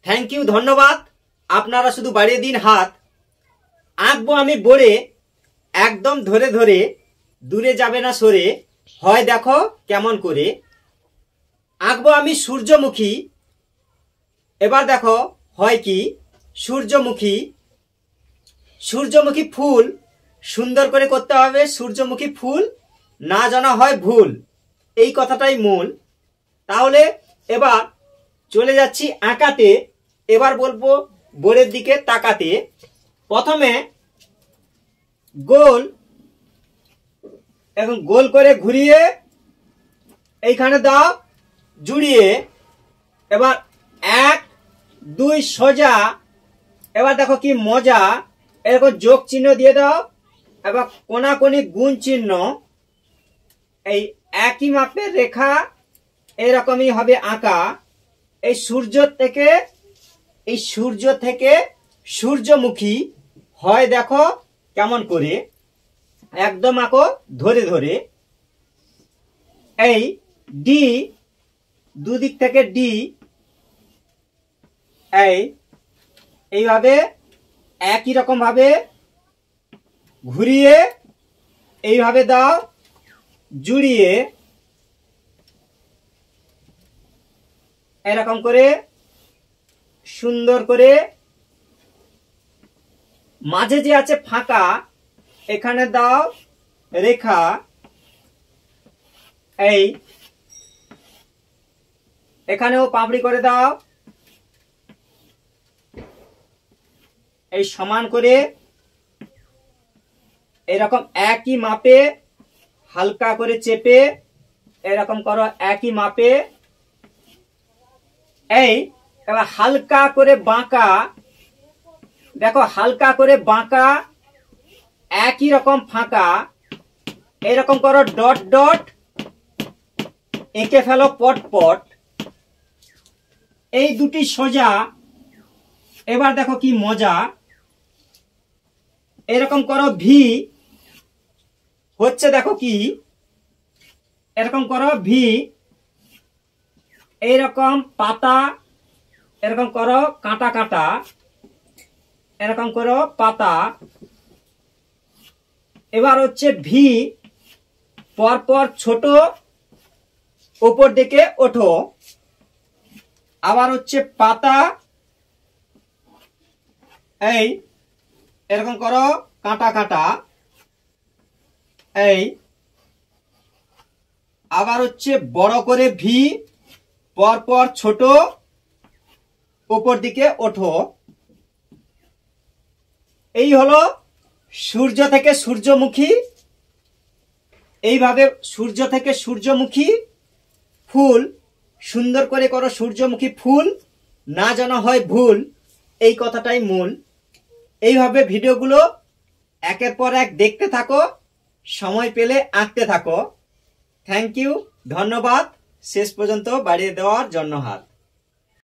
Thank you, ধন্যবাদ। আপনারা শুধু বাড়িয়ে দিন হাত। আঁকবো আমি বোরে, একদম ধরে ধরে, দূরে যাবে না সরে, হয় দেখো কেমন করে। আঁকবো আমি সূর্যমুখী, এবার দেখো হয় কি। সূর্যমুখী, সূর্যমুখী ফুল সুন্দর করে করতে হবে। সূর্যমুখী ফুল না জানা হয় ভুল, এই কথাটাই মূল। তাহলে এবার চলে যাচ্ছি আঁকাতে। এবার বলবো বোর্ডের দিকে তাকাতে। প্রথমে গোল, এখন গোল করে ঘুরিয়ে এইখানে দাও জুড়িয়ে। এবার 1 2 সোজা। এবার দেখো কি মজা, এরকম যোগ চিহ্ন দিয়ে দাও। এবার কোনাকুনি গুণ চিহ্ন। এই একই মাপের রেখা এরকমই হবে আঁকা। এই সূর্য থেকে সূর্যমুখী হয় দেখো কেমন করে। একদম আঁকো ধরে ধরে। এই ডি, দুদিক থেকে ডি, এইভাবে একই রকম ভাবে ঘুরিয়ে এইভাবে দাও জুড়িয়ে। এরকম করে সুন্দর করে মাঝে যে আছে ফাঁকা, এখানে দাও রেখা। এই এখানেও পাপড়ি করে দাও। এই সমান করে এরকম একই মাপে হালকা করে চেপে এরকম করো একই মাপে। এই এবার হালকা করে বাঁকা, দেখো হালকা করে বাঁকা, একই রকম ফাঁকা। এরকম করো ডট ডট, এঁকে ফেলো পট পট। এই দুটি সোজা। এবার দেখো কি মজা, এরকম করো ভি, হচ্ছে দেখো কি। এরকম করো ভি, এইরকম পাতা, এরকম করো কাঁটা কাঁটা, এরকম করো পাতা। এবার হচ্ছে ভি, পরপর ছোট, উপর দিকে ওঠো। আবার হচ্ছে পাতা, এই এরকম করো কাঁটা কাঁটা। এই আবার হচ্ছে বড় করে ভি, পরপর ছোট, উপর দিকে ওঠো। এই হলো সূর্য থেকে সূর্যমুখী। এইভাবে সূর্য থেকে সূর্যমুখী ফুল সুন্দর করে করো। সূর্যমুখী ফুল না জানা হয় ভুল, এই কথাটাই মূল। এইভাবে ভিডিওগুলো একের পর এক দেখতে থাকো, সময় পেলে আঁকতে থাকো। থ্যাংক ইউ, ধন্যবাদ শেষ পর্যন্ত বাড়িয়ে দেওয়ার জন্য হাত।